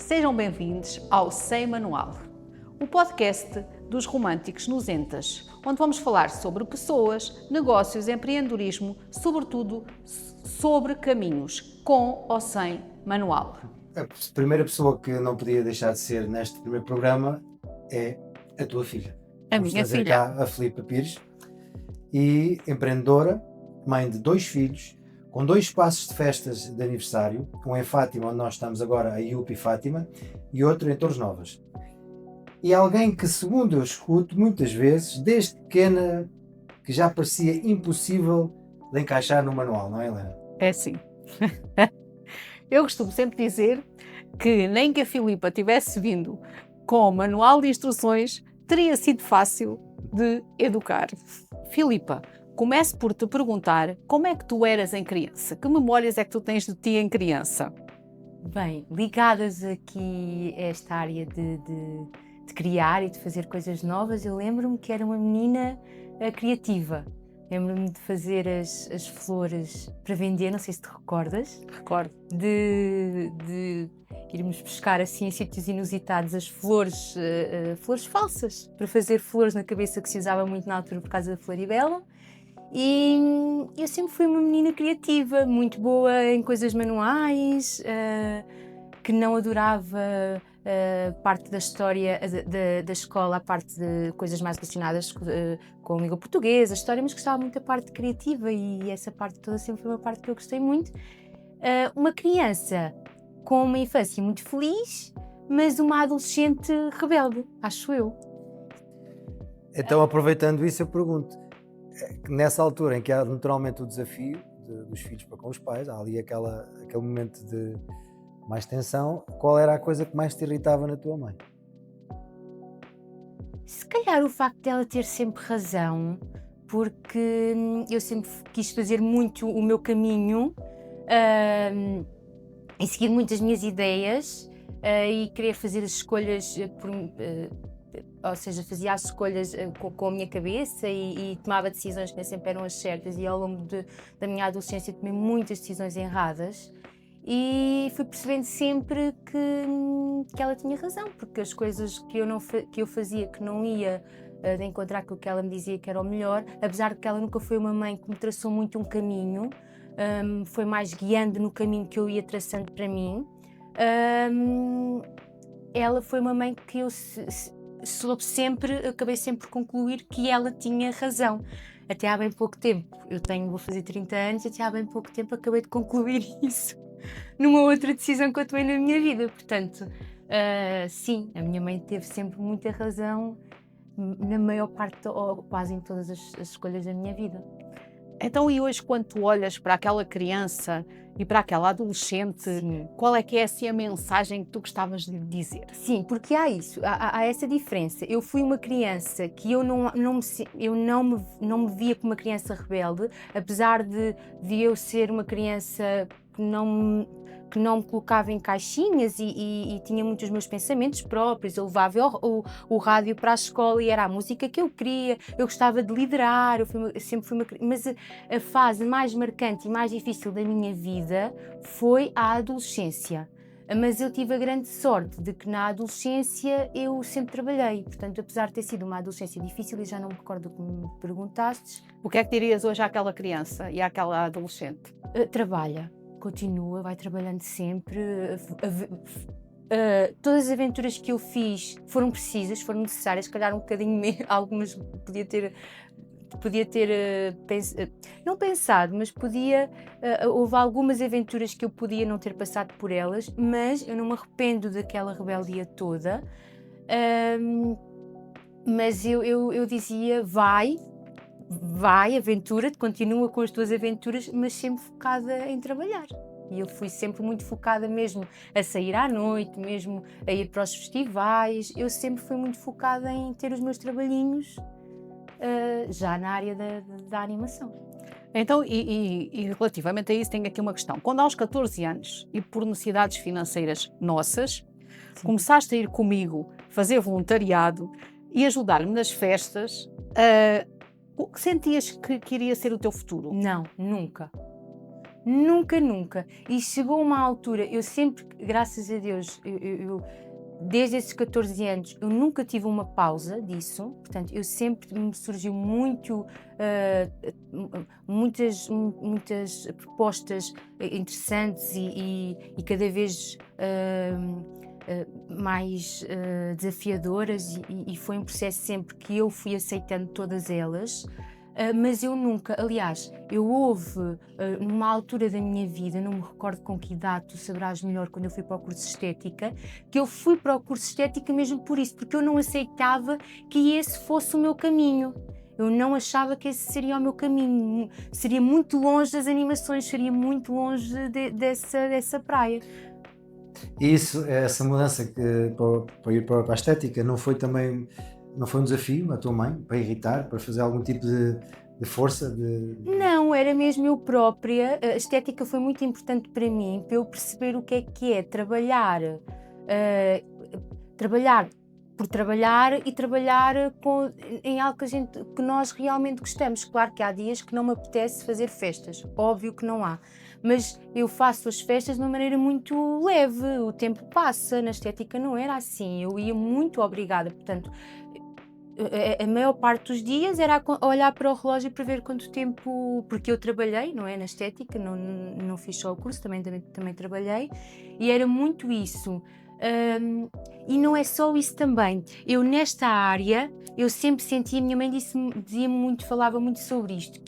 Sejam bem-vindos ao Sem Manual, o podcast dos românticos nosentas, onde vamos falar sobre pessoas, negócios, empreendedorismo, sobretudo sobre caminhos, com ou sem manual. A primeira pessoa que não podia deixar de ser neste primeiro programa é a tua filha. Vamos minha trazer filha. Cá a Filipa Pires, e empreendedora, mãe de 2 filhos, com 2 espaços de festas de aniversário, um em Fátima, onde nós estamos agora, a Yupi Fátima, e outro em Torres Novas. E alguém que, segundo eu escuto muitas vezes, desde pequena, que já parecia impossível de encaixar no manual, não é, Helena? É sim. Eu costumo sempre dizer que nem que a Filipa tivesse vindo com manual de instruções, teria sido fácil de educar. Filipa, comece por te perguntar como é que tu eras em criança? Que memórias é que tu tens de ti em criança? Bem, ligadas aqui a esta área de criar e de fazer coisas novas, eu lembro-me que era uma menina criativa. Lembro-me de fazer as flores para vender, não sei se te recordas. Recordo. De irmos buscar assim em sítios inusitados as flores, flores falsas, para fazer flores na cabeça, que se usava muito na altura por causa da Floribela. E eu sempre fui uma menina criativa, muito boa em coisas manuais, que não adorava parte da história da escola, a parte de coisas mais relacionadas com a língua portuguesa, a história, mas gostava muito da parte criativa e essa parte toda sempre foi uma parte que eu gostei muito. Uma criança com uma infância muito feliz, mas uma adolescente rebelde, acho eu. Então, aproveitando isso, eu pergunto, nessa altura em que há naturalmente o desafio dos filhos para com os pais, há ali aquele momento de mais tensão, qual era a coisa que mais te irritava na tua mãe? Se calhar o facto dela ter sempre razão, porque eu sempre quis fazer muito o meu caminho e seguir muito as minhas ideias e querer fazer as escolhas, ou seja, fazia as escolhas com a minha cabeça e tomava decisões que nem sempre eram as certas, e ao longo da minha adolescência tomei muitas decisões erradas. E fui percebendo sempre que ela tinha razão, porque as coisas que eu fazia que não ia de encontrar com o que ela me dizia que era o melhor, apesar de que ela nunca foi uma mãe que me traçou muito um caminho, foi mais guiando no caminho que eu ia traçando para mim. Ela foi uma mãe que eu acabei sempre por concluir que ela tinha razão. Até há bem pouco tempo, vou fazer 30 anos, até há bem pouco tempo acabei de concluir isso numa outra decisão que eu tomei na minha vida. Portanto, sim, a minha mãe teve sempre muita razão na maior parte, ou quase em todas as escolhas da minha vida. Então, e hoje, quando tu olhas para aquela criança e para aquela adolescente, sim, qual é que é assim a mensagem que tu gostavas de dizer? Sim, porque há isso, há essa diferença. Eu fui uma criança que eu não me via como uma criança rebelde, apesar de eu ser uma criança que não me colocava em caixinhas e tinha muitos meus pensamentos próprios. Eu levava o rádio para a escola e era a música que eu queria, eu gostava de liderar, sempre fui mas a fase mais marcante e mais difícil da minha vida foi a adolescência. Mas eu tive a grande sorte de que na adolescência eu sempre trabalhei, portanto, apesar de ter sido uma adolescência difícil, e já não me recordo o que me perguntastes. O que é que dirias hoje àquela criança e àquela adolescente? Trabalha. Continua, vai trabalhando sempre. Todas as aventuras que eu fiz foram precisas, foram necessárias, se calhar um bocadinho algumas podia ter não pensado, mas houve algumas aventuras que eu podia não ter passado por elas, mas eu não me arrependo daquela rebeldia toda. Mas eu dizia, vai, aventura, continua com as tuas aventuras, mas sempre focada em trabalhar. E eu fui sempre muito focada mesmo a sair à noite, mesmo a ir para os festivais. Eu sempre fui muito focada em ter os meus trabalhinhos já na área da animação. Então, e relativamente a isso, tenho aqui uma questão. Quando aos 14 anos, e por necessidades financeiras nossas, sim, começaste a ir comigo fazer voluntariado e ajudar-me nas festas, sentias que iria ser o teu futuro? Não, nunca. Nunca, nunca. E chegou uma altura, eu sempre, graças a Deus, desde esses 14 anos, eu nunca tive uma pausa disso, portanto, eu sempre me surgiu muitas propostas interessantes e cada vez mais desafiadoras e foi um processo sempre que eu fui aceitando todas elas. Mas eu nunca, aliás, houve numa altura da minha vida, não me recordo com que idade, tu saberás melhor, quando eu fui para o curso de Estética, que eu fui para o curso de Estética mesmo por isso, porque eu não aceitava que esse fosse o meu caminho. Eu não achava que esse seria o meu caminho, seria muito longe das animações, seria muito longe dessa praia. E isso, essa mudança para ir para a estética, não foi um desafio à tua mãe, para irritar, para fazer algum tipo de força? Não, era mesmo eu própria. A estética foi muito importante para mim, para eu perceber o que é trabalhar, trabalhar por trabalhar e trabalhar em algo que nós realmente gostamos. Claro que há dias que não me apetece fazer festas, óbvio que não há. Mas eu faço as festas de uma maneira muito leve, o tempo passa, na estética não era assim, eu ia muito obrigada, portanto, a maior parte dos dias era olhar para o relógio para ver quanto tempo, porque eu trabalhei, não é, na estética, não fiz só o curso, também trabalhei, e era muito isso. E não é só isso também, eu nesta área, eu sempre sentia, a minha mãe falava muito sobre isto,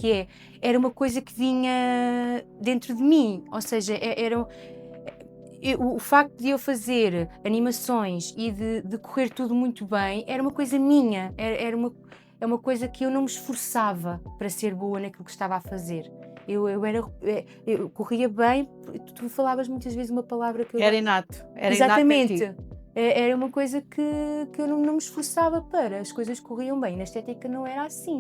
era uma coisa que vinha dentro de mim, ou seja, o facto de eu fazer animações e de correr tudo muito bem, era uma coisa minha, é uma coisa que eu não me esforçava para ser boa naquilo que estava a fazer. Eu corria bem, tu falavas muitas vezes uma palavra que eu... Era inato. Exatamente. Era uma coisa que eu não me esforçava para, as coisas corriam bem. Na estética não era assim,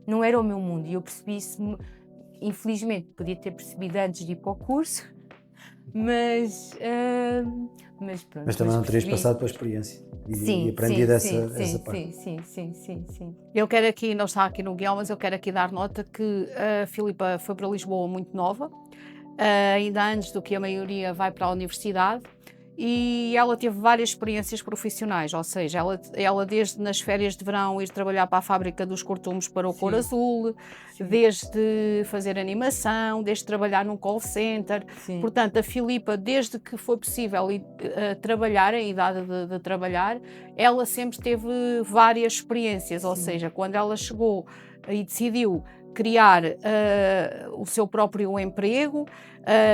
não era o meu mundo. E eu percebi isso, infelizmente, podia ter percebido antes de ir para o curso, mas pronto. Mas também não terias passado pela experiência e aprendido essa parte. Sim. Eu quero aqui, não está aqui no guião, mas eu quero aqui dar nota que a Filipa foi para Lisboa muito nova, ainda antes do que a maioria vai para a universidade, e ela teve várias experiências profissionais, ou seja, ela desde nas férias de verão ir trabalhar para a fábrica dos cortumes para o Cor Azul, desde fazer animação, desde trabalhar num call center. Portanto, a Filipa, desde que foi possível trabalhar, a idade de trabalhar, ela sempre teve várias experiências, ou seja, quando ela chegou e decidiu criar o seu próprio emprego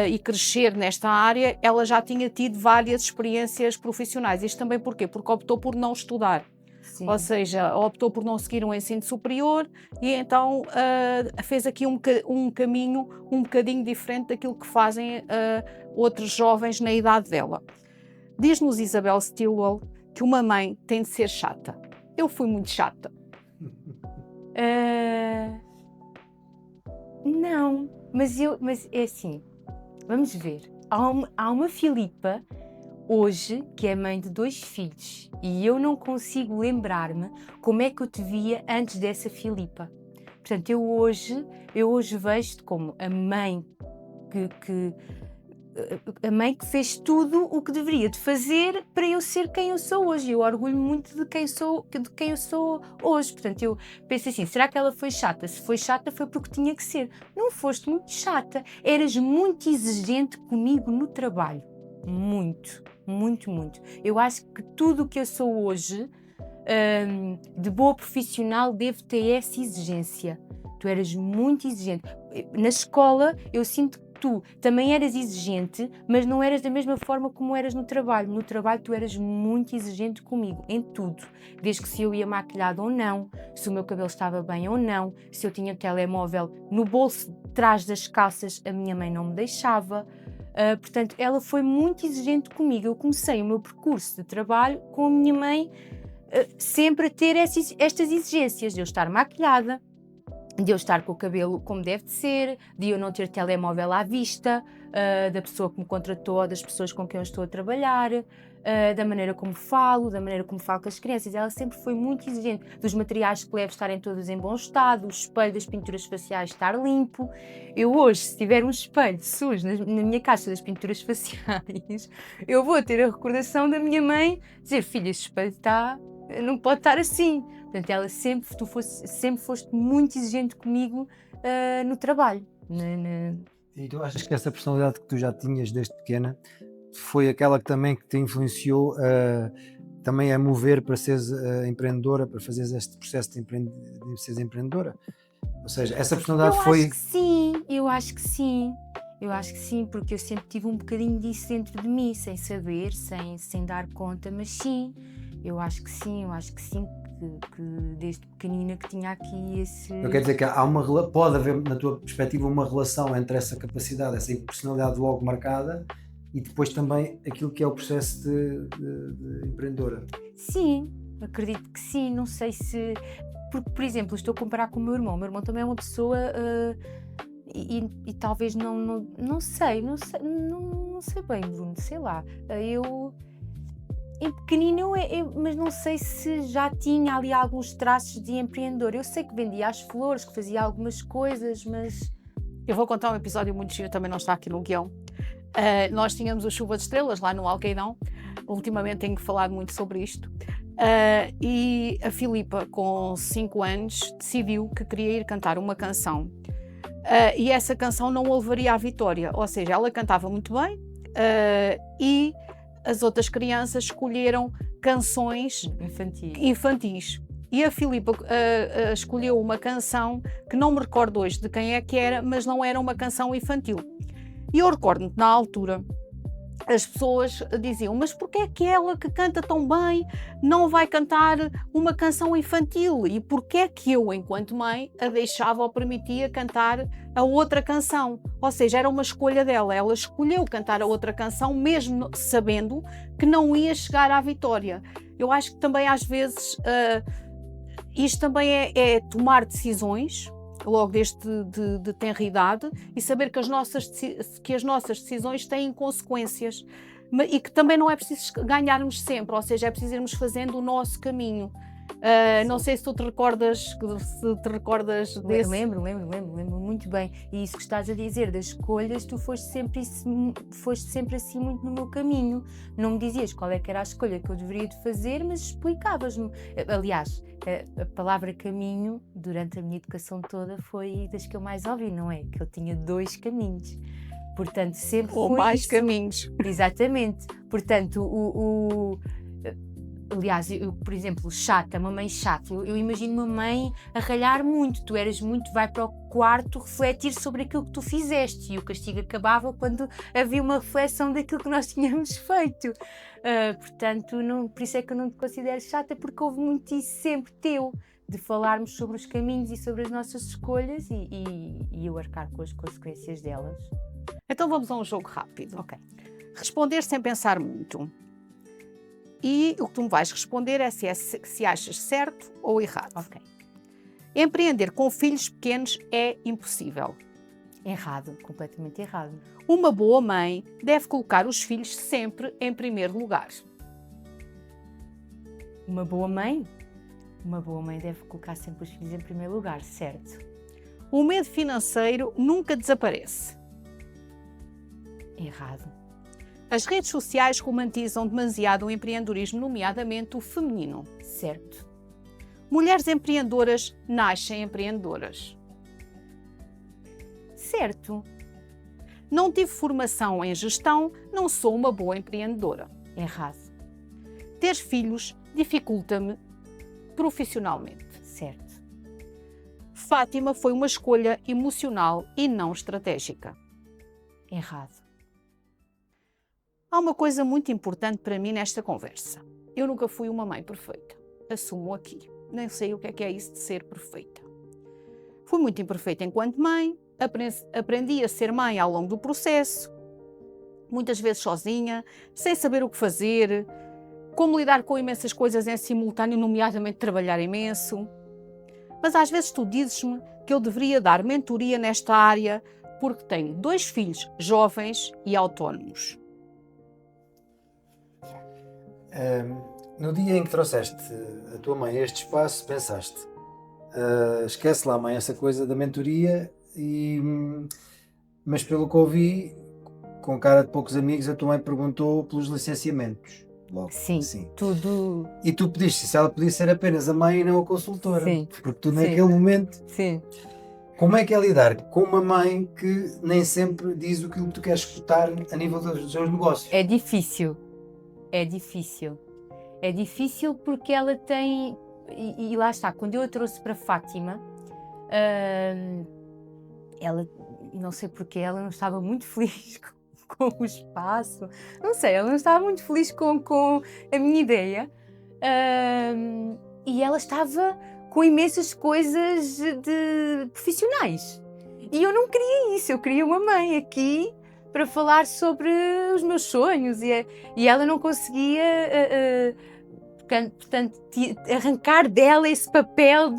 e crescer nesta área, ela já tinha tido várias experiências profissionais. Isto também porquê? Porque optou por não estudar. Ou seja, optou por não seguir um ensino superior e então fez aqui um caminho um bocadinho diferente daquilo que fazem outros jovens na idade dela. Diz-nos Isabel Stilwell que uma mãe tem de ser chata. Eu fui muito chata. Não, mas é assim, vamos ver, há uma Filipa hoje que é mãe de 2 filhos e eu não consigo lembrar-me como é que eu te via antes dessa Filipa. Portanto, eu hoje vejo-te como a mãe que fez tudo o que deveria de fazer para eu ser quem eu sou hoje. Eu orgulho muito de quem eu sou hoje. Portanto, eu penso assim, será que ela foi chata? Se foi chata foi porque tinha que ser. Não foste muito chata. Eras muito exigente comigo no trabalho. Muito. Eu acho que tudo o que eu sou hoje, de boa profissional, devo ter essa exigência. Tu eras muito exigente. Na escola, eu sinto que tu também eras exigente, mas não eras da mesma forma como eras no trabalho. No trabalho tu eras muito exigente comigo, em tudo. Desde que se eu ia maquilhada ou não, se o meu cabelo estava bem ou não, se eu tinha o telemóvel no bolso de trás das calças, a minha mãe não me deixava. Portanto, ela foi muito exigente comigo. Eu comecei o meu percurso de trabalho com a minha mãe sempre a ter estas exigências, de eu estar maquilhada, de eu estar com o cabelo como deve de ser, de eu não ter telemóvel à vista, da pessoa que me contratou, das pessoas com quem eu estou a trabalhar, da maneira como falo, com as crianças. Ela sempre foi muito exigente, dos materiais que levo estarem todos em bom estado, o espelho das pinturas faciais estar limpo. Eu hoje, se tiver um espelho sujo na minha caixa das pinturas faciais, eu vou ter a recordação da minha mãe dizer: filha, este espelho não pode estar assim. Portanto, ela sempre foste muito exigente comigo no trabalho. E tu achas que essa personalidade que tu já tinhas desde pequena foi aquela que também que te influenciou também a mover para seres empreendedora, para fazeres este processo de seres empreendedora? Ou seja, essa personalidade foi... Eu acho que sim, porque eu sempre tive um bocadinho disso dentro de mim, sem saber, sem dar conta, mas sim, eu acho que sim, que desde pequenina que tinha aqui esse... Eu quero dizer que pode haver, na tua perspectiva, uma relação entre essa capacidade, essa personalidade logo marcada e depois também aquilo que é o processo de empreendedora. Sim, acredito que sim, não sei se... Porque, por exemplo, estou a comparar com o meu irmão também é uma pessoa... E talvez não sei bem, Bruno, sei lá. Eu... Em pequenino, mas não sei se já tinha ali alguns traços de empreendedor. Eu sei que vendia as flores, que fazia algumas coisas, mas... Eu vou contar um episódio muito giro, também não está aqui no guião. Nós tínhamos o Chuva de Estrelas lá no Alqueidão. Ultimamente tenho falado muito sobre isto. E a Filipa, com 5 anos, decidiu que queria ir cantar uma canção. E essa canção não o levaria à vitória. Ou seja, ela cantava muito bem e as outras crianças escolheram canções infantis. E a Filipa escolheu uma canção que não me recordo hoje de quem é que era, mas não era uma canção infantil. E eu recordo-me que na altura as pessoas diziam: mas porquê é que ela que canta tão bem não vai cantar uma canção infantil? E porquê é que eu, enquanto mãe, a deixava ou permitia cantar a outra canção? Ou seja, era uma escolha dela. Ela escolheu cantar a outra canção mesmo sabendo que não ia chegar à vitória. Eu acho que também às vezes isto também é tomar decisões logo desde de tenra idade e saber que as nossas decisões têm consequências e que também não é preciso ganharmos sempre, ou seja, é preciso irmos fazendo o nosso caminho. Não sei se tu te recordas desse... Lembro muito bem. E isso que estás a dizer das escolhas, tu foste sempre assim muito no meu caminho. Não me dizias qual é que era a escolha que eu deveria de fazer, mas explicavas-me. Aliás, a palavra caminho, durante a minha educação toda, foi das que eu mais ouvi, não é? Que eu tinha 2 caminhos. Portanto, sempre ou foi mais isso. Caminhos. Exatamente. Portanto, aliás, eu, por exemplo, uma mãe chata, eu imagino uma mãe a ralhar muito, tu eras muito, vai para o quarto refletir sobre aquilo que tu fizeste e o castigo acabava quando havia uma reflexão daquilo que nós tínhamos feito. Portanto, por isso é que eu não te considero chata, porque houve muito isso sempre teu, de falarmos sobre os caminhos e sobre as nossas escolhas e eu arcar com as consequências delas. Então vamos a um jogo rápido. Ok. Responder sem pensar muito. E o que tu me vais responder é se achas certo ou errado. Ok. Empreender com filhos pequenos é impossível. Errado, completamente errado. Uma boa mãe deve colocar os filhos sempre em primeiro lugar. Uma boa mãe deve colocar sempre os filhos em primeiro lugar, certo? O medo financeiro nunca desaparece. Errado. As redes sociais romantizam demasiado o empreendedorismo, nomeadamente o feminino. Certo. Mulheres empreendedoras nascem empreendedoras. Certo. Não tive formação em gestão, não sou uma boa empreendedora. Errado. Ter filhos dificulta-me profissionalmente. Certo. Fátima foi uma escolha emocional e não estratégica. Errado. Há uma coisa muito importante para mim nesta conversa. Eu nunca fui uma mãe perfeita. Assumo aqui. Nem sei o que é isso de ser perfeita. Fui muito imperfeita enquanto mãe, aprendi a ser mãe ao longo do processo, muitas vezes sozinha, sem saber o que fazer, como lidar com imensas coisas em simultâneo, nomeadamente trabalhar imenso. Mas às vezes tu dizes-me que eu deveria dar mentoria nesta área porque tenho 2 filhos jovens e autónomos. No dia em que trouxeste a tua mãe a este espaço, pensaste, esquece lá, mãe, essa coisa da mentoria, mas pelo que ouvi, com cara de poucos amigos, a tua mãe perguntou pelos licenciamentos. Logo. Sim, tudo. E tu pediste se ela podia ser apenas a mãe e não a consultora. Sim. Porque tu naquele momento, Sim. como é que é lidar com uma mãe que nem sempre diz o que tu queres escutar a nível dos seus negócios? É difícil. É difícil. É difícil porque ela tem... E lá está, quando eu a trouxe para Fátima, ela, não sei porque, ela não estava muito feliz com o espaço. Não sei, ela não estava muito feliz com a minha ideia. E ela estava com imensas coisas profissionais. E eu não queria isso, eu queria uma mãe aqui para falar sobre os meus sonhos. E ela não conseguia... portanto, arrancar dela esse papel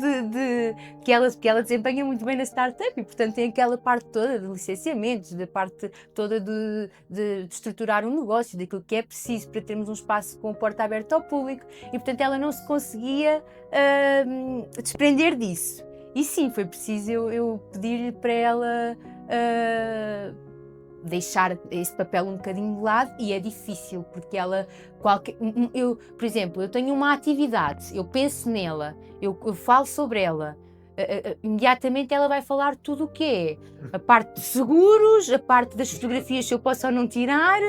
que ela desempenha muito bem na startup e, portanto, tem aquela parte toda de licenciamentos, da parte toda de estruturar um negócio, daquilo que é preciso para termos um espaço com a porta aberta ao público e, portanto, ela não se conseguia desprender disso. E sim, foi preciso eu pedir-lhe para ela deixar esse papel um bocadinho de lado, e é difícil porque ela por exemplo, eu tenho uma atividade, eu penso nela, eu falo sobre ela, imediatamente ela vai falar tudo o que é a parte de seguros, a parte das fotografias se eu posso ou não tirar,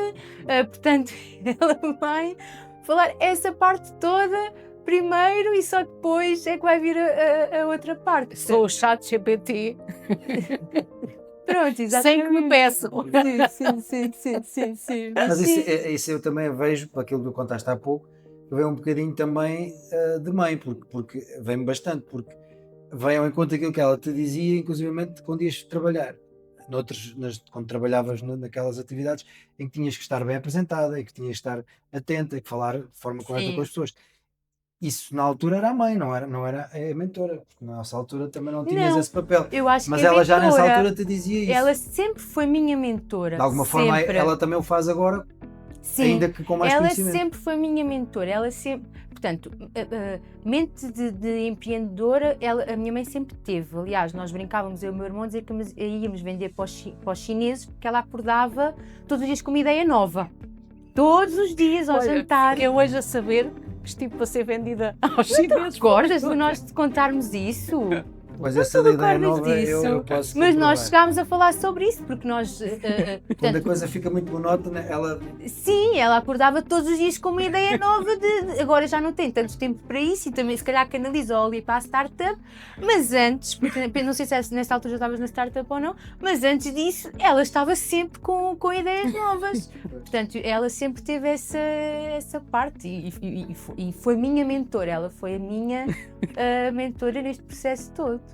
portanto ela vai falar essa parte toda primeiro e só depois é que vai vir a outra parte. Sou o chat GPT. Pronto, exatamente. Sem que me peçam. Sim. Mas isso eu também vejo, para aquilo que tu contaste há pouco, vem um bocadinho também de mãe, porque vem-me bastante, porque vem ao encontro daquilo que ela te dizia, inclusivamente quando ias trabalhar. Quando trabalhavas naquelas atividades em que tinhas que estar bem apresentada, e que tinhas que estar atenta, e que falar de forma correta com as pessoas. Isso na altura era a mãe, não era a mentora, porque na nossa altura também não tinhas esse papel. Eu acho mas que ela já nessa altura te dizia isso. Ela sempre foi minha mentora. De alguma forma ela também o faz agora, sim, ainda que com mais conhecimento. Ela sempre foi minha mentora, portanto, mente de empreendedora, a minha mãe sempre teve. Aliás, nós brincávamos, eu e o meu irmão, dizer que íamos vender para os chineses, porque ela acordava todos os dias com uma ideia nova. Todos os dias ao jantar. Fiquei hoje a saber que estive para ser vendida aos chineses. Recordas de nós te contarmos isso? Mas essa da ideia nova eu posso Mas nós chegámos a falar sobre isso, porque nós... Quando a coisa fica muito monótona, ela... Sim, ela acordava todos os dias com uma ideia nova agora já não tem tanto tempo para isso e também se calhar canalizou ali para a startup, mas antes, porque não sei se nessa altura já estavas na startup ou não, mas antes disso ela estava sempre com ideias novas. Portanto, ela sempre teve essa parte e foi minha mentora, ela foi a minha mentora neste processo todo.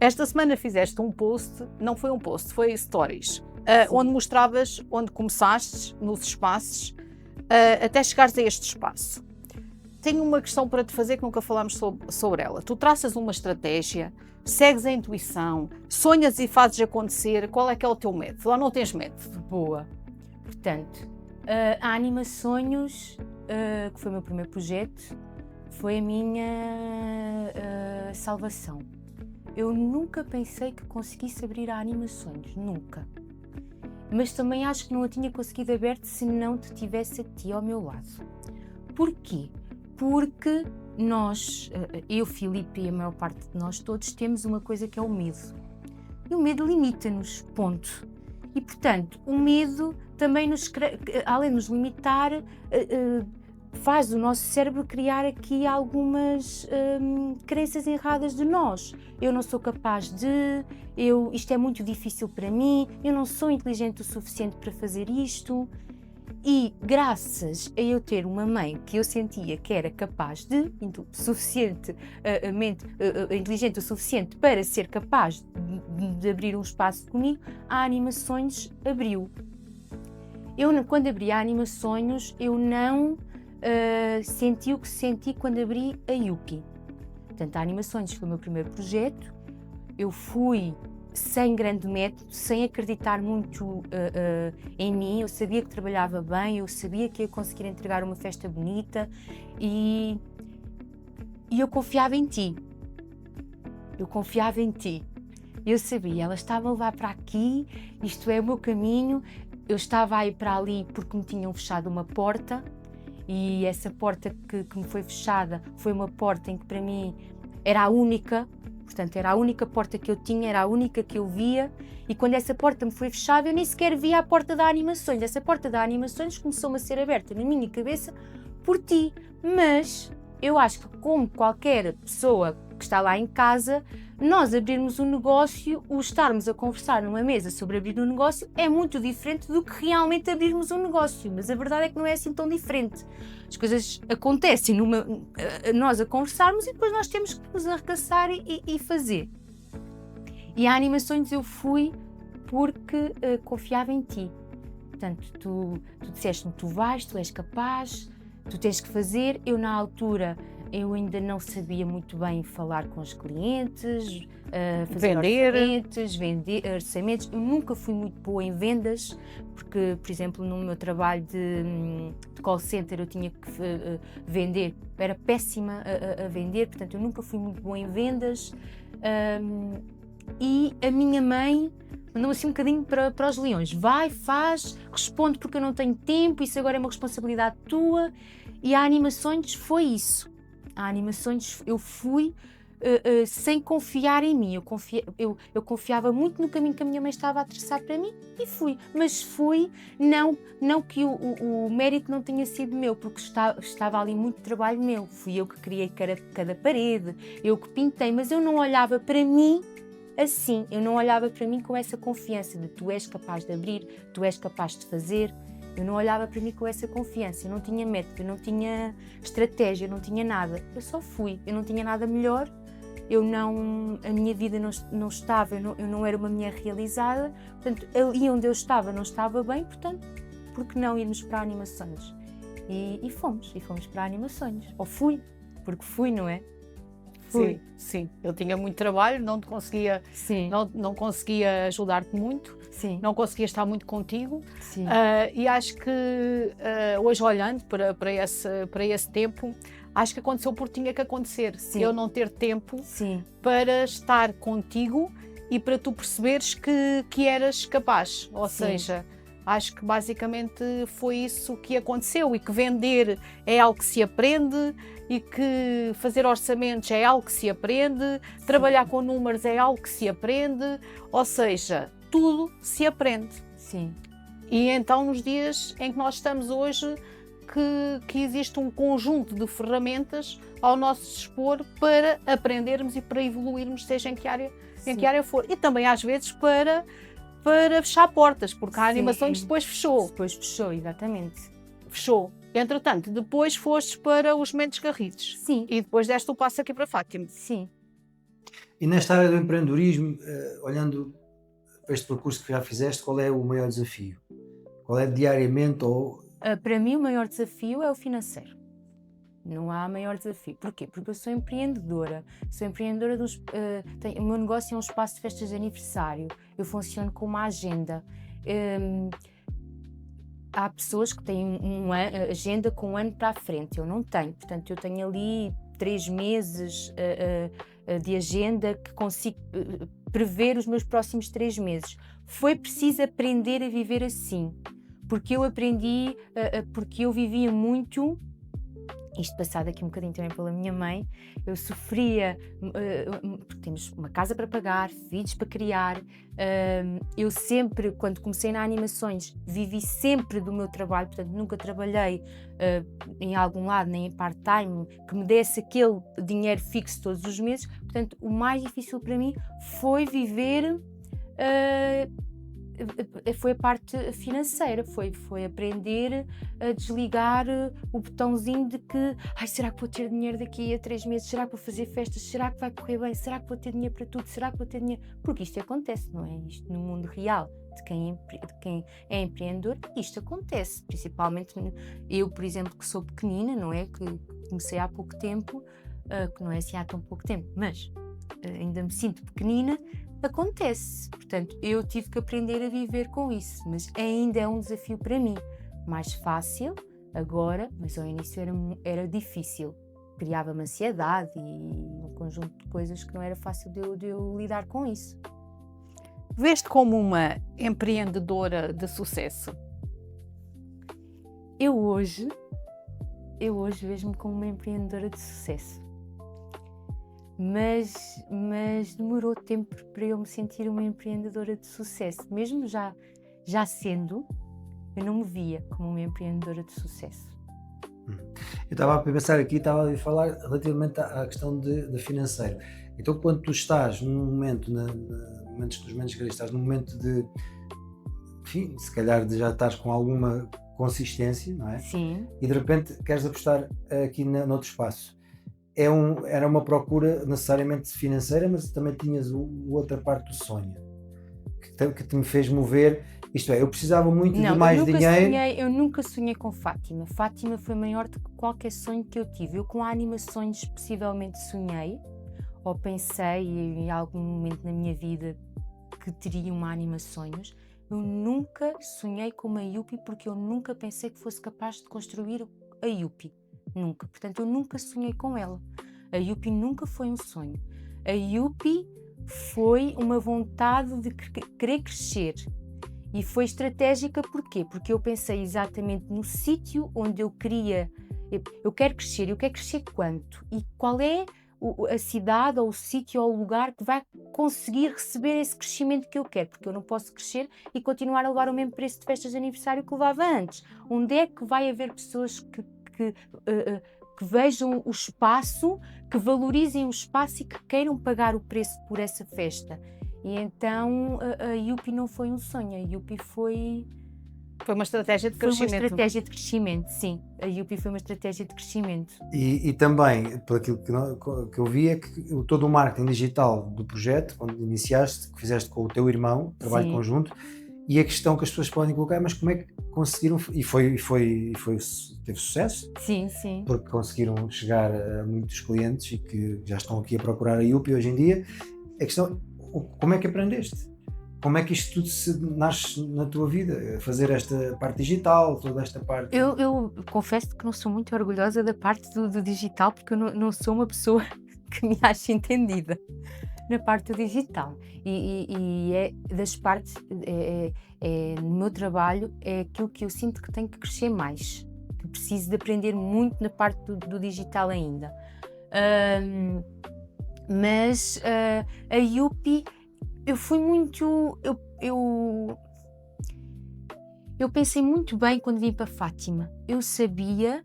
Esta semana fizeste um post, não foi um post, foi stories, onde mostravas onde começaste, nos espaços, até chegares a este espaço. Tenho uma questão para te fazer que nunca falámos sobre ela. Tu traças uma estratégia, segues a intuição, sonhas e fazes acontecer. Qual é que é o teu método? Ou não tens método? Boa. Portanto, a Anima Sonhos, que foi o meu primeiro projeto, foi a minha salvação. Eu nunca pensei que conseguisse abrir a Anima Sonhos, nunca. Mas também acho que não a tinha conseguido aberto se não te tivesse a ti ao meu lado. Porquê? Porque nós, eu, Filipe e a maior parte de nós todos, temos uma coisa que é o medo. E o medo limita-nos, ponto. E, portanto, o medo também além de nos limitar, faz o nosso cérebro criar aqui algumas crenças erradas de nós. Eu não sou capaz isto é muito difícil para mim, eu não sou inteligente o suficiente para fazer isto. E graças a eu ter uma mãe que eu sentia que era capaz inteligente o suficiente para ser capaz de abrir um espaço comigo, a Anima Sonhos abriu. Quando abri a Anima Sonhos, eu não senti o que senti quando abri a Yupi. Portanto, a Anima Sonhos foi o meu primeiro projeto. eu fui sem grande método, sem acreditar muito em mim. Eu sabia que trabalhava bem, eu sabia que ia conseguir entregar uma festa bonita e eu confiava em ti. Eu confiava em ti. Eu sabia, ela estava a levar para aqui, isto é o meu caminho. Eu estava a ir para ali porque me tinham fechado uma porta e essa porta que me foi fechada foi uma porta em que para mim era a única. Portanto, era a única porta que eu tinha, era a única que eu via, e quando essa porta me foi fechada, eu nem sequer via a porta da Animações. Essa porta da Animações começou-me a ser aberta na minha cabeça por ti. Mas eu acho que, como qualquer pessoa que está lá em casa, nós abrirmos um negócio, o estarmos a conversar numa mesa sobre abrir um negócio é muito diferente do que realmente abrirmos um negócio. Mas a verdade é que não é assim tão diferente. As coisas acontecem nós a conversarmos e depois nós temos que nos arregaçar e fazer. E a Animações eu fui porque confiava em ti. Portanto, tu disseste-me, tu vais, tu és capaz, tu tens que fazer. Eu na altura, eu ainda não sabia muito bem falar com os clientes, fazer vender orçamentos. Eu nunca fui muito boa em vendas, porque, por exemplo, no meu trabalho de call center eu tinha que vender, era péssima a vender, portanto eu nunca fui muito boa em vendas. E a minha mãe mandou-me assim um bocadinho para os leões. Vai, faz, responde porque eu não tenho tempo, isso agora é uma responsabilidade tua. E a Animações foi isso. A Animações eu fui sem confiar em mim. Eu confiava muito no caminho que a minha mãe estava a traçar para mim e fui. Mas fui, não que o mérito não tenha sido meu, porque estava ali muito trabalho meu. Fui eu que criei cada parede, eu que pintei, mas eu não olhava para mim assim. Eu não olhava para mim com essa confiança de tu és capaz de abrir, tu és capaz de fazer. Eu não olhava para mim com essa confiança, eu não tinha método, eu não tinha estratégia, eu não tinha nada. Eu só fui, eu não tinha nada melhor, a minha vida não estava, eu não era uma mulher realizada, portanto, ali onde eu estava não estava bem, portanto, por que não irmos para Animações? E fomos para Animações. Ou fui, porque fui, não é? Fui. Sim. Eu tinha muito trabalho, não conseguia ajudar-te muito, Sim. não conseguia estar muito contigo. Sim. E acho que hoje, olhando para esse tempo, acho que aconteceu porque tinha que acontecer. Sim. Eu não ter tempo Sim. para estar contigo e para tu perceberes que eras capaz. Ou seja, acho que basicamente foi isso que aconteceu e que vender é algo que se aprende e que fazer orçamentos é algo que se aprende, trabalhar com números é algo que se aprende, ou seja, tudo se aprende. Sim. E então nos dias em que nós estamos hoje, que existe um conjunto de ferramentas ao nosso dispor para aprendermos e para evoluirmos, seja em que área for. E também às vezes para fechar portas, porque a Animações depois fechou. Depois fechou, exatamente. Fechou. Entretanto, depois fostes para os Mentes Garridos. Sim. E depois deste o passo aqui para Fátima. Sim. E nesta área do empreendedorismo, olhando para este percurso que já fizeste, qual é o maior desafio? Qual é diariamente ou... Para mim o maior desafio é o financeiro. Não há maior desafio. Porquê? Porque eu sou empreendedora. O meu negócio é um espaço de festas de aniversário. Eu funciono com uma agenda. Há pessoas que têm uma agenda com um ano para a frente. Eu não tenho. Portanto, eu tenho ali 3 meses de agenda que consigo prever os meus próximos 3 meses. Foi preciso aprender a viver assim. Porque eu aprendi, porque eu vivia muito... Isto passado aqui um bocadinho também pela minha mãe, eu sofria, porque temos uma casa para pagar, filhos para criar. Eu sempre, quando comecei na Animações, vivi sempre do meu trabalho, portanto nunca trabalhei em algum lado, nem em part-time, que me desse aquele dinheiro fixo todos os meses. Portanto, o mais difícil para mim foi viver... foi a parte financeira, foi aprender a desligar o botãozinho de que será que vou ter dinheiro daqui a 3 meses, será que vou fazer festas, será que vai correr bem, será que vou ter dinheiro para tudo, será que vou ter dinheiro, porque isto acontece, não é? Isto no mundo real de quem é empreendedor, isto acontece, principalmente eu, por exemplo, que sou pequenina, não é? Que comecei há pouco tempo, que não é assim há tão pouco tempo, mas ainda me sinto pequenina, acontece. Portanto, eu tive que aprender a viver com isso, mas ainda é um desafio para mim. Mais fácil agora, mas ao início era difícil. Criava-me ansiedade e um conjunto de coisas que não era fácil de eu lidar com isso. Veste como uma empreendedora de sucesso? Eu hoje vejo-me como uma empreendedora de sucesso. Mas demorou tempo para eu me sentir uma empreendedora de sucesso. Mesmo já sendo, eu não me via como uma empreendedora de sucesso. Eu estava a pensar aqui, estava a falar relativamente à questão de financeiro. Então, quando tu estás num momento, momentos dos momentos que estás num momento de, enfim, se calhar já estás com alguma consistência, não é? Sim. E de repente queres apostar aqui noutro espaço. Era uma procura necessariamente financeira, mas também tinhas outra parte do sonho que te me fez mover. Isto é, eu precisava muito de mais dinheiro. Eu nunca sonhei com Fátima. Fátima foi maior do que qualquer sonho que eu tive. Eu com animações possivelmente sonhei, ou pensei em algum momento na minha vida que teria uma animações. Eu nunca sonhei com uma Yuppie porque eu nunca pensei que fosse capaz de construir a Yuppie. Nunca. Portanto, eu nunca sonhei com ela. A Yuppie nunca foi um sonho. A Yuppie foi uma vontade de querer crescer. E foi estratégica porquê? Porque eu pensei exatamente no sítio onde eu queria. Eu quero crescer. Eu quero crescer quanto? E qual é a cidade ou o sítio ou o lugar que vai conseguir receber esse crescimento que eu quero? Porque eu não posso crescer e continuar a levar o mesmo preço de festas de aniversário que levava antes. Onde é que vai haver pessoas que vejam o espaço, que valorizem o espaço e que queiram pagar o preço por essa festa? E então a Yuppie não foi um sonho, a Yuppie foi uma estratégia de crescimento. Foi uma estratégia de crescimento, sim. A Yuppie foi uma estratégia de crescimento. E também, por aquilo que eu vi, é que todo o marketing digital do projeto, quando iniciaste, que fizeste com o teu irmão, trabalho conjunto, e a questão que as pessoas podem colocar, mas como é que conseguiram, teve sucesso? Sim, sim. Porque conseguiram chegar a muitos clientes e que já estão aqui a procurar a Yuppie hoje em dia. A questão, como é que aprendeste? Como é que isto tudo nasce na tua vida? Fazer esta parte digital, toda esta parte... Eu confesso que não sou muito orgulhosa da parte do digital, porque eu não sou uma pessoa que me acha entendida na parte do digital. E é das partes, no meu trabalho, é aquilo que eu sinto que tenho que crescer mais, que preciso de aprender muito na parte do digital ainda. Mas a Yuppie, eu fui muito... Eu pensei muito bem quando vim para Fátima. Eu sabia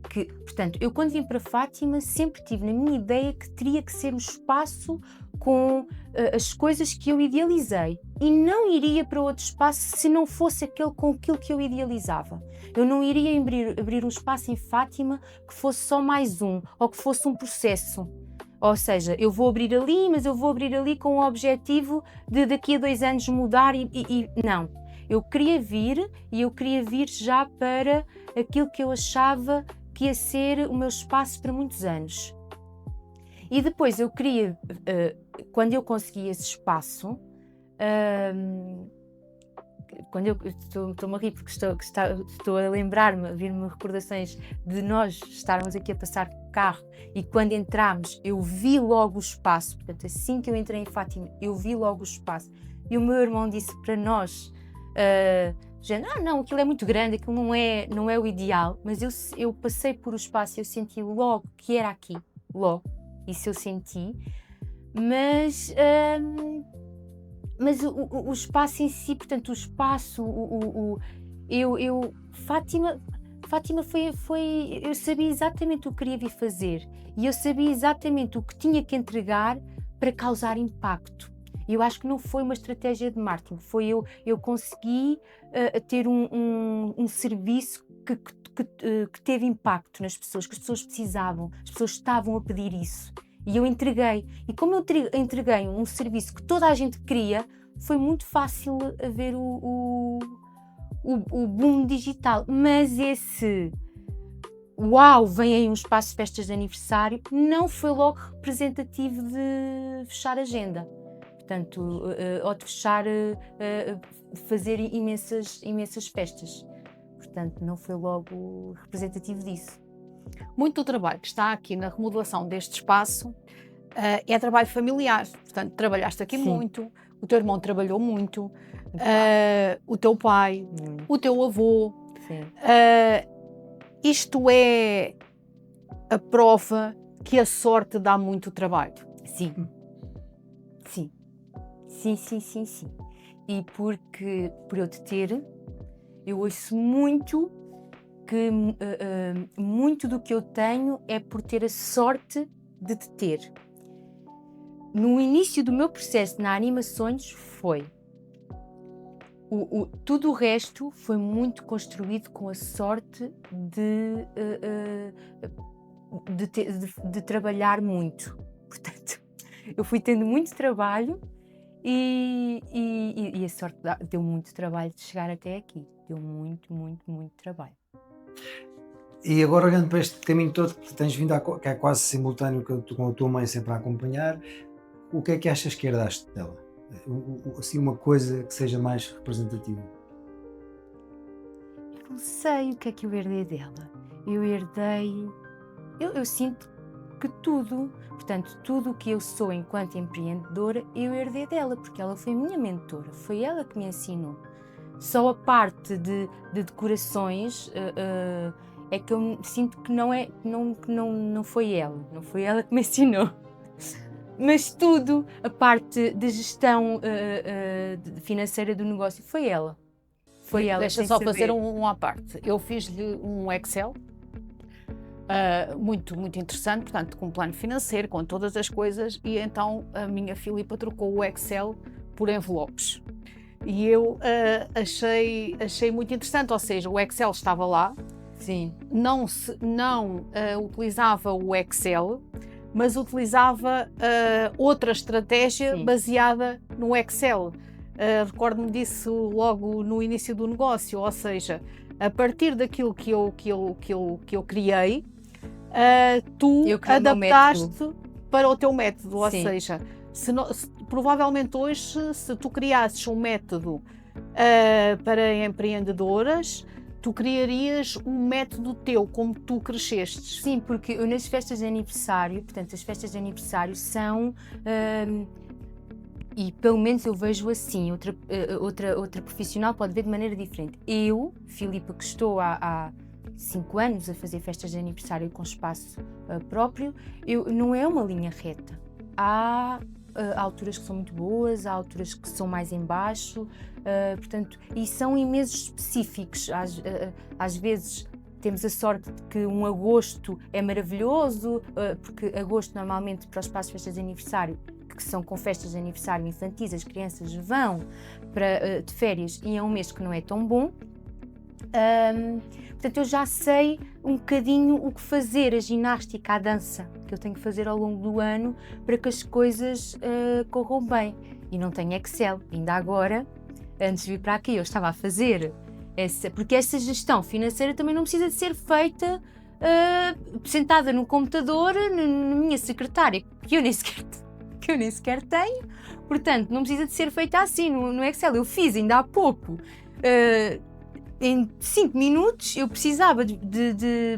que, portanto, eu quando vim para Fátima sempre tive na minha ideia que teria que ser um espaço com as coisas que eu idealizei e não iria para outro espaço se não fosse aquilo que eu idealizava. Eu não iria abrir um espaço em Fátima que fosse só mais um, ou que fosse um processo. Ou seja, eu vou abrir ali, mas eu vou abrir ali com o objetivo de daqui a 2 anos mudar e não. Eu queria vir já para aquilo que eu achava que ia ser o meu espaço para muitos anos. E depois eu queria, quando eu consegui esse espaço, quando eu estou-me a rir porque estou a lembrar-me, a vir-me recordações de nós estarmos aqui a passar carro e quando entramos eu vi logo o espaço, portanto assim que eu entrei em Fátima eu vi logo o espaço e o meu irmão disse para nós, não, aquilo é muito grande, aquilo não é o ideal, mas eu passei por o espaço e eu senti logo que era aqui, logo, isso eu senti, mas o espaço em si, portanto, o espaço, Fátima foi, eu sabia exatamente o que queria vir fazer e eu sabia exatamente o que tinha que entregar para causar impacto. E eu acho que não foi uma estratégia de marketing, foi eu consegui ter um serviço que teve impacto nas pessoas, que as pessoas precisavam, as pessoas estavam a pedir isso. E eu entreguei. E como eu entreguei um serviço que toda a gente queria, foi muito fácil haver o boom digital. Mas uau, vem aí um espaço de festas de aniversário, não foi logo representativo de fechar agenda. Portanto, ou de fechar, fazer imensas festas. Portanto, não foi logo representativo disso. Muito do trabalho que está aqui na remodelação deste espaço é trabalho familiar. Portanto, trabalhaste aqui Sim. muito, o teu irmão trabalhou muito, pai. o teu pai, o teu avô. Sim. Isto é a prova que a sorte dá muito trabalho. Sim. Sim. Sim, sim, sim, sim. E porque, por eu te ter, eu ouço muito que muito do que eu tenho é por ter a sorte de te ter. No início do meu processo na Animações foi. Tudo o resto foi muito construído com a sorte de trabalhar muito. Portanto, eu fui tendo muito trabalho e a sorte deu muito trabalho de chegar até aqui. Deu muito, muito, muito trabalho. E agora, olhando para este caminho todo que tens vindo, que é quase simultâneo com a tua mãe sempre a acompanhar, o que é que achas que herdaste dela? Assim, uma coisa que seja mais representativa. Eu não sei o que é que eu herdei dela. Eu herdei... Eu sinto que tudo, portanto, tudo o que eu sou enquanto empreendedora, eu herdei dela, porque ela foi minha mentora, foi ela que me ensinou. Só a parte de decorações é que eu sinto que não foi ela que me ensinou. Mas tudo, a parte de gestão financeira do negócio, foi ela. Foi ela. Deixa só fazer um à parte. Eu fiz-lhe um Excel muito, muito interessante, portanto, com um plano financeiro, com todas as coisas, e então a minha Filipa trocou o Excel por envelopes. E eu achei muito interessante, ou seja, o Excel estava lá, sim, não utilizava o Excel, mas utilizava outra estratégia sim, baseada no Excel. Recordo-me disso logo no início do negócio, ou seja, a partir daquilo que eu criei, tu adaptaste para o teu método, ou seja, provavelmente hoje, se tu criasses um método para empreendedoras, tu criarias um método teu, como tu cresceste. Sim, porque eu nas festas de aniversário, portanto, as festas de aniversário são, e pelo menos eu vejo assim, outra profissional pode ver de maneira diferente. Eu, Filipa, que estou há 5 anos a fazer festas de aniversário com espaço próprio, não é uma linha reta. Há alturas que são muito boas, há alturas que são mais em baixo, portanto, e são em meses específicos. Às vezes temos a sorte de que um agosto é maravilhoso, porque agosto normalmente para os espaços de festas de aniversário, que são com festas de aniversário infantis, as crianças vão de férias e é um mês que não é tão bom. Portanto, eu já sei um bocadinho o que fazer, a ginástica, a dança que eu tenho que fazer ao longo do ano para que as coisas corram bem. E não tenho Excel. Ainda agora, antes de vir para aqui, eu estava a fazer porque essa gestão financeira também não precisa de ser feita sentada no computador, na minha secretária, que eu nem sequer tenho. Portanto, não precisa de ser feita assim no Excel. Eu fiz ainda há pouco. Em 5 minutos eu precisava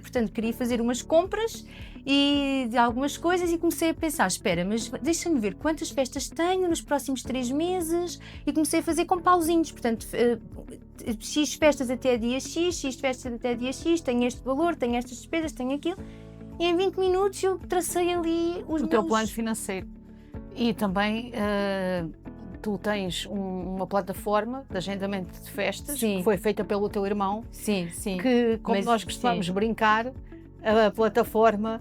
portanto, queria fazer umas compras e de algumas coisas e comecei a pensar, espera, mas deixa-me ver quantas festas tenho nos próximos 3 meses e comecei a fazer com pauzinhos, portanto, X festas até dia X, X festas até dia X, tenho este valor, tenho estas despesas, tenho aquilo, e em 20 minutos eu tracei ali o teu plano financeiro. E também tu tens uma plataforma de agendamento de festas, que foi feita pelo teu irmão, que, como nós costumamos brincar, a plataforma,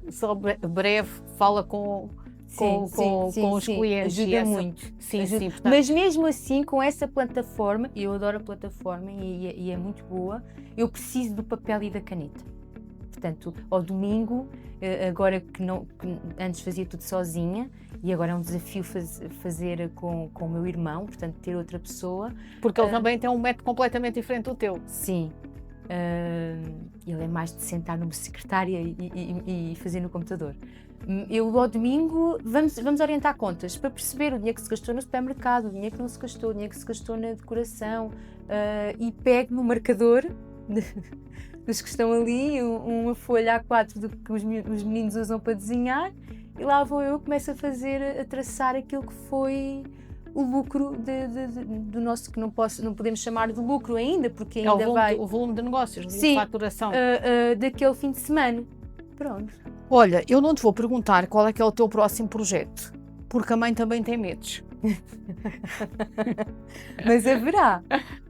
só breve, fala com os clientes. Ajuda muito. Portanto... Mas mesmo assim, com essa plataforma, eu adoro a plataforma e é muito boa, eu preciso do papel e da caneta. Portanto, ao domingo, agora que antes fazia tudo sozinha, e agora é um desafio fazer com o meu irmão, portanto, ter outra pessoa. Porque ele também tem um método completamente diferente do teu. Sim. Ele é mais de sentar numa secretária e fazer no computador. Eu, ao domingo, vamos orientar contas para perceber o dinheiro que se gastou no supermercado, o dinheiro que não se gastou, o dinheiro que se gastou na decoração, e pego no marcador dos que estão ali, uma folha A4 do que os meninos usam para desenhar, e lá vou eu, começo a traçar aquilo que foi o lucro do nosso, que não podemos chamar de lucro ainda, porque ainda o volume de negócios, sim, de faturação. Daquele fim de semana. Pronto. Olha, eu não te vou perguntar qual é que é o teu próximo projeto, porque a mãe também tem medos. Mas haverá.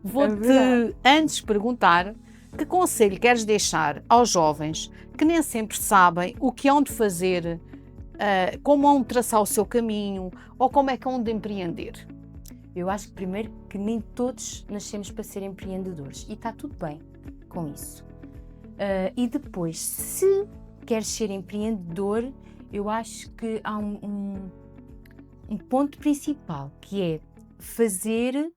Vou-te antes perguntar que conselho queres deixar aos jovens que nem sempre sabem o que hão de fazer, como hão de traçar o seu caminho ou como é que hão de empreender. Eu acho que primeiro que nem todos nascemos para ser empreendedores e está tudo bem com isso. E depois, se queres ser empreendedor, eu acho que há um ponto principal, que é fazer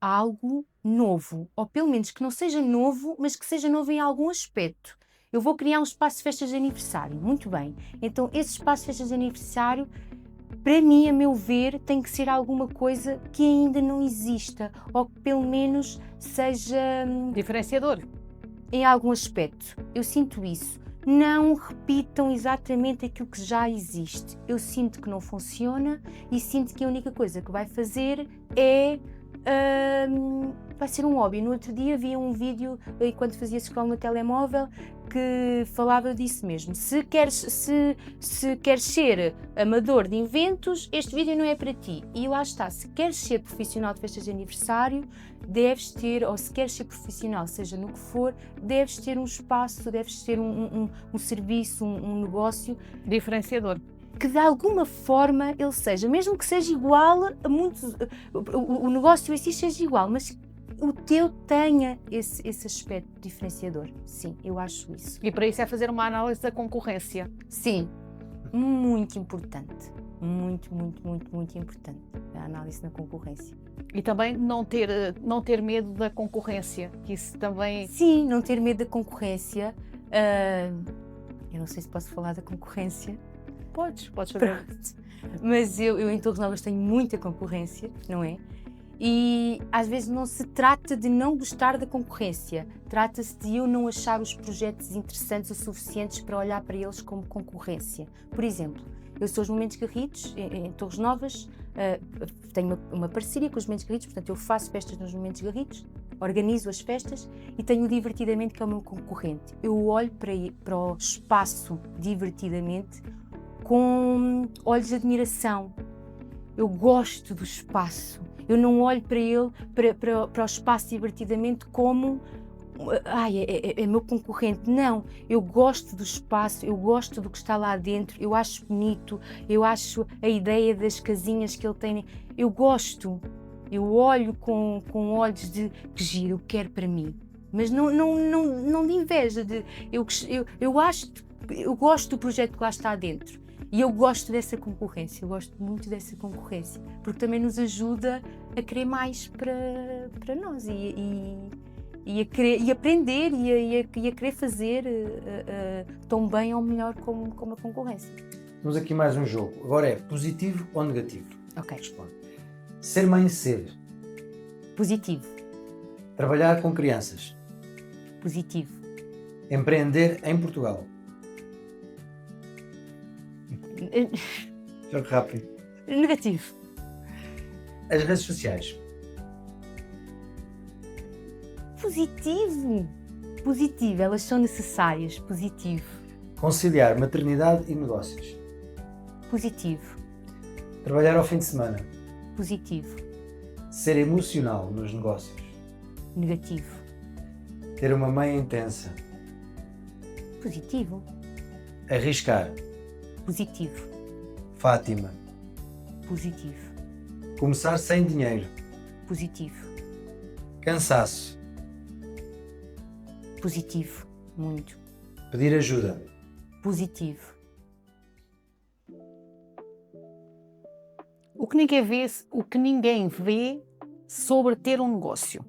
algo novo, ou pelo menos que não seja novo, mas que seja novo em algum aspecto. Eu vou criar um espaço de festas de aniversário, muito bem. Então esse espaço de festas de aniversário, para mim, a meu ver, tem que ser alguma coisa que ainda não exista, ou que pelo menos seja diferenciador em algum aspecto. Eu sinto isso. Não repitam exatamente aquilo que já existe. Eu sinto que não funciona e sinto que a única coisa que vai fazer vai ser um hobby. No outro dia vi um vídeo, enquanto fazia scroll no telemóvel, que falava disso mesmo. Se queres ser amador de eventos, este vídeo não é para ti. E lá está, se queres ser profissional de festas de aniversário, deves ter, ou se queres ser profissional, seja no que for, deves ter um espaço, deves ter um serviço, um negócio diferenciador. Que de alguma forma ele seja, mesmo que seja igual a muitos, o negócio em si seja igual, mas o teu tenha esse aspecto diferenciador. Sim, eu acho isso. E para isso é fazer uma análise da concorrência. Sim, muito importante. Muito importante a análise da concorrência. E também não ter medo da concorrência, que isso também... Sim, não ter medo da concorrência. Eu não sei se posso falar da concorrência. Podes saber. Mas eu em Torres Novas tenho muita concorrência, não é? E às vezes não se trata de não gostar da concorrência, trata-se de eu não achar os projetos interessantes o suficientes para olhar para eles como concorrência. Por exemplo, eu sou os Momentos Garridos, em Torres Novas, tenho uma parceria com os Momentos Garridos, portanto eu faço festas nos Momentos Garridos, organizo as festas e tenho o Divertidamente, que é o meu concorrente. Eu olho para o espaço Divertidamente com olhos de admiração. Eu gosto do espaço. Eu não olho para ele, para o espaço Divertidamente como é meu concorrente. Não, eu gosto do espaço, eu gosto do que está lá dentro, eu acho bonito, eu acho a ideia das casinhas que ele tem. Eu gosto, eu olho com olhos de que giro, eu quero para mim. Mas não de inveja, eu gosto do projeto que lá está dentro. E eu gosto dessa concorrência, eu gosto muito dessa concorrência, porque também nos ajuda a querer mais para nós e a aprender e a querer fazer tão bem ou melhor como a concorrência. Temos aqui mais um jogo. Agora é positivo ou negativo? Ok. Responde. Ser mãe cedo. Positivo. Trabalhar com crianças. Positivo. Empreender em Portugal. Jogo rápido. Negativo. As redes sociais. Positivo. Positivo, elas são necessárias. Positivo. Conciliar maternidade e negócios. Positivo. Trabalhar ao fim de semana. Positivo. Ser emocional nos negócios. Negativo. Ter uma mãe intensa. Positivo. Arriscar. Positivo. Fátima. Positivo. Começar sem dinheiro. Positivo. Cansaço. Positivo. Muito. Pedir ajuda. Positivo. O que ninguém vê sobre ter um negócio.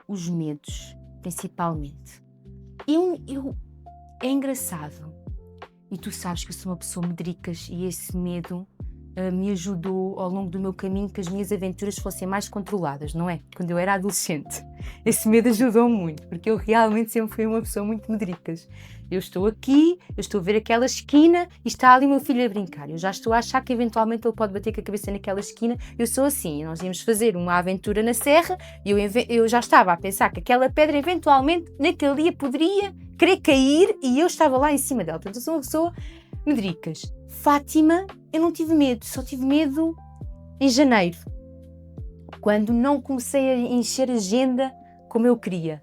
os medos, principalmente. É engraçado, e tu sabes que eu sou uma pessoa medricas e esse medo me ajudou ao longo do meu caminho que as minhas aventuras fossem mais controladas, não é? Quando eu era adolescente. Esse medo ajudou muito, porque eu realmente sempre fui uma pessoa muito medricas. Eu estou aqui, eu estou a ver aquela esquina e está ali o meu filho a brincar. Eu já estou a achar que eventualmente ele pode bater com a cabeça naquela esquina. Eu sou assim, nós íamos fazer uma aventura na serra e eu já estava a pensar que aquela pedra eventualmente naquele dia poderia querer cair e eu estava lá em cima dela. Portanto, eu sou uma pessoa medricas. Fátima, eu não tive medo, só tive medo em janeiro, quando não comecei a encher a agenda como eu queria.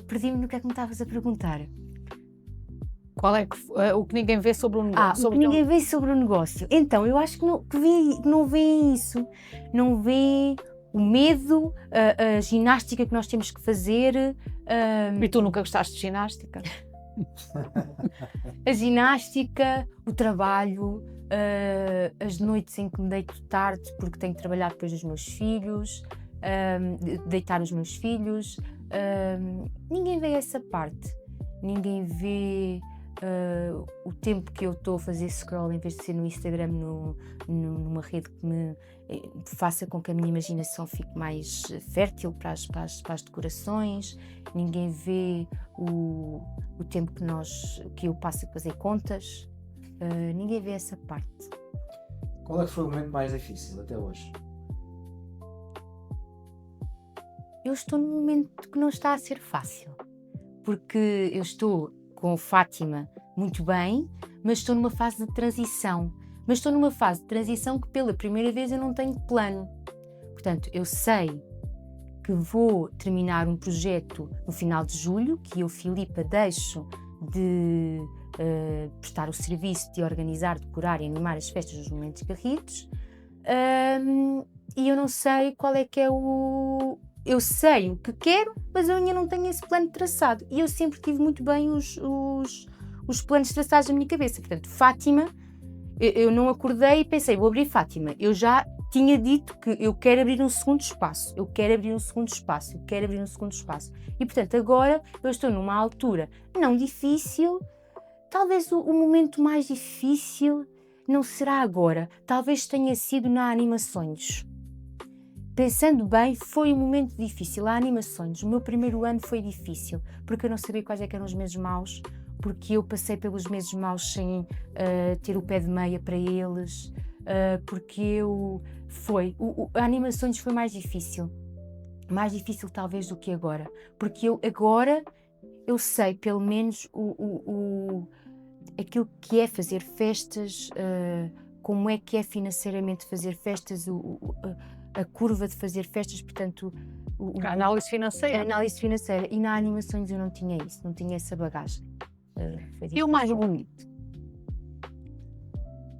Perdi-me no que é que me estavas a perguntar. Qual é o que ninguém vê sobre o negócio? O que ninguém vê sobre o negócio. Então, eu acho que não vê isso. Não vê o medo, a ginástica que nós temos que fazer. E tu nunca gostaste de ginástica? A ginástica, o trabalho, as noites em que me deito tarde porque tenho que trabalhar depois dos meus filhos, deitar os meus filhos. Ninguém vê essa parte. Ninguém vê o tempo que eu estou a fazer scroll em vez de ser no Instagram, numa rede que me faça com que a minha imaginação fique mais fértil para as decorações. Ninguém vê o tempo que eu passo a fazer contas. Ninguém vê essa parte. Qual é que foi o momento mais difícil até hoje? Eu estou num momento que não está a ser fácil, porque eu estou com Fátima muito bem, mas estou numa fase de transição. Mas estou numa fase de transição que pela primeira vez eu não tenho plano. Portanto, eu sei que vou terminar um projeto no final de julho, que eu, Filipa, deixo de prestar o serviço de organizar, decorar e animar as festas dos Momentos Garridos, e eu não sei qual é que é o... Eu sei o que quero, mas eu ainda não tenho esse plano traçado. E eu sempre tive muito bem os planos traçados na minha cabeça. Portanto, Fátima, eu não acordei e pensei, vou abrir Fátima. Eu já tinha dito que eu quero abrir um segundo espaço. Eu quero abrir um segundo espaço. Eu quero abrir um segundo espaço. E, portanto, agora eu estou numa altura não difícil. Talvez o momento mais difícil não será agora. Talvez tenha sido na Animações. Pensando bem, foi um momento difícil. A Animações, o meu primeiro ano foi difícil, porque eu não sabia quais eram os meses maus, porque eu passei pelos meses maus sem ter o pé de meia para eles, porque a Animações foi mais difícil talvez do que agora, porque agora eu sei pelo menos aquilo que é fazer festas, como é que é financeiramente fazer festas, a curva de fazer festas, portanto... A análise financeira. A análise financeira. E na Animações eu não tinha isso, não tinha essa bagagem. E o mais bonito?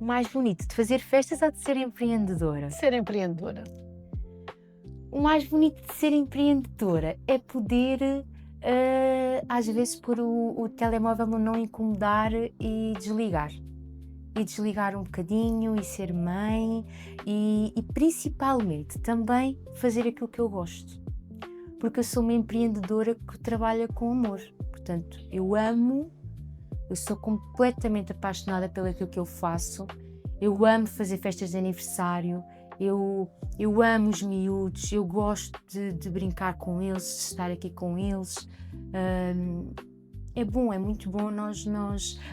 O mais bonito de fazer festas ou de ser empreendedora? Ser empreendedora. O mais bonito de ser empreendedora é poder, às vezes, pôr o telemóvel no não incomodar e desligar. E desligar um bocadinho e ser mãe e principalmente também fazer aquilo que eu gosto. Porque eu sou uma empreendedora que trabalha com amor. Portanto, eu sou completamente apaixonada pelo aquilo que eu faço. Eu amo fazer festas de aniversário, eu amo os miúdos, eu gosto de brincar com eles, de estar aqui com eles. É bom, é muito bom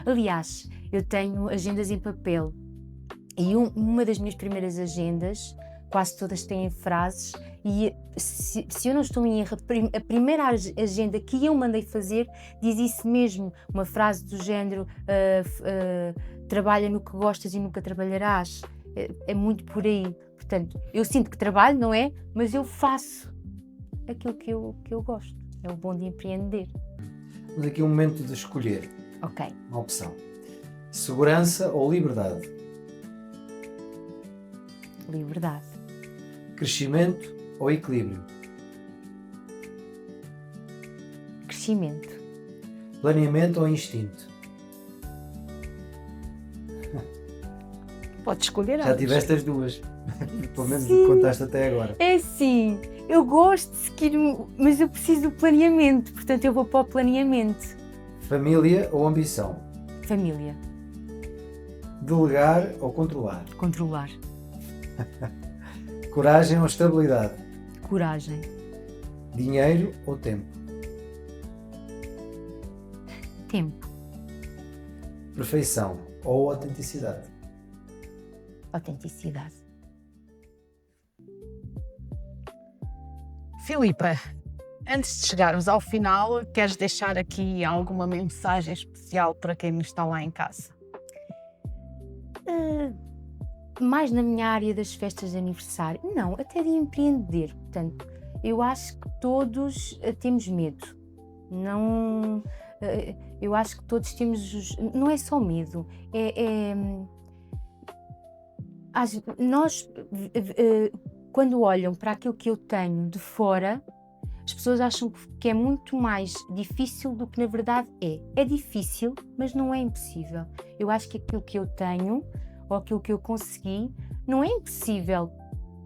Aliás, eu tenho agendas em papel e uma das minhas primeiras agendas, quase todas têm frases e se eu não estou em erro, a primeira agenda que eu mandei fazer diz isso mesmo, uma frase do género trabalha no que gostas e nunca trabalharás. É muito por aí. Portanto, eu sinto que trabalho, não é? Mas eu faço aquilo que eu gosto. É o bom de empreender. Mas aqui é um momento de escolher. Ok. Uma opção. Segurança ou liberdade? Liberdade. Crescimento ou equilíbrio? Crescimento. Planeamento ou instinto? Podes escolher Já antes. tiveste as duas, pelo menos Sim. contaste até agora. É assim, eu gosto de seguir, mas eu preciso do planeamento, portanto eu vou para o planeamento. Família ou ambição? Família, Delegar ou controlar? controlar, Coragem ou estabilidade? coragem, Dinheiro ou tempo? tempo, Perfeição ou autenticidade? autenticidade. Filipa, antes de chegarmos ao final, queres deixar aqui alguma mensagem especial para quem está lá em casa? Mais na minha área das festas de aniversário, não, até de empreender. Portanto, eu acho que todos temos medo. Não, eu acho que todos temos, não é só medo, nós, quando olham para aquilo que eu tenho de fora, as pessoas acham que é muito mais difícil do que na verdade é. É difícil, mas não é impossível. Eu acho que aquilo que eu tenho, ou aquilo que eu consegui, não é impossível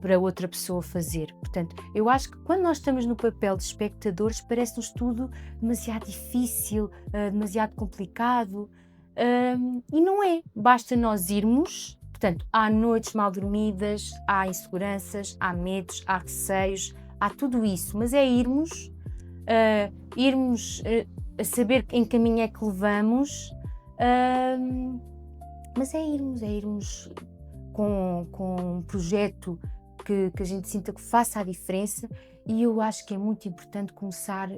para outra pessoa fazer. Portanto, eu acho que quando nós estamos no papel de espectadores, parece-nos tudo demasiado difícil, demasiado complicado, e não é. Basta nós irmos. Portanto, há noites mal dormidas, há inseguranças, há medos, há receios, há tudo isso, mas é irmos a saber em que caminho é que levamos, mas é irmos com um projeto que a gente sinta que faça a diferença, e eu acho que é muito importante começar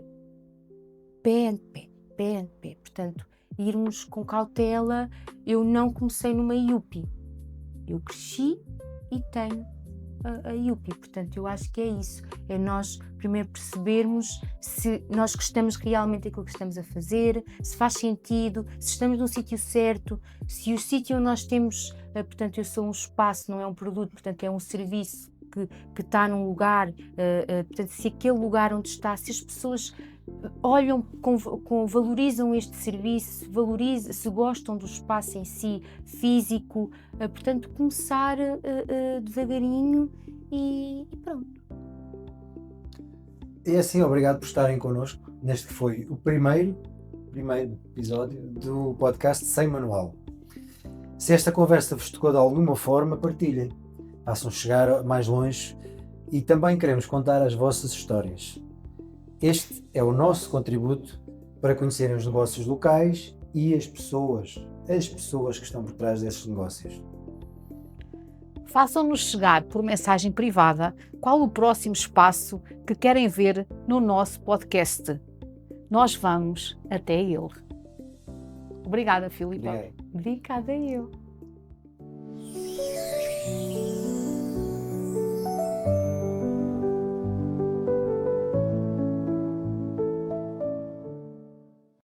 pé ante pé, portanto, irmos com cautela. Eu não comecei numa IUPI, eu cresci e tenho a IUPI, portanto eu acho que é isso, é nós primeiro percebermos se nós gostamos realmente daquilo que estamos a fazer, se faz sentido, se estamos no sítio certo, se o sítio onde nós temos, portanto eu sou um espaço, não é um produto, portanto é um serviço que está num lugar, portanto se aquele lugar onde está, se as pessoas olham, valorizam este serviço, se gostam do espaço em si, físico, portanto começar devagarinho e pronto. E assim, obrigado por estarem connosco neste que foi o primeiro episódio do podcast Sem Manual. Se esta conversa vos tocou de alguma forma, partilhem, façam chegar mais longe, e também queremos contar as vossas histórias. Este é o nosso contributo para conhecerem os negócios locais e as pessoas que estão por trás desses negócios. Façam-nos chegar por mensagem privada qual o próximo espaço que querem ver no nosso podcast. Nós vamos até ele. Obrigada, Filipa. Obrigado. Obrigada eu.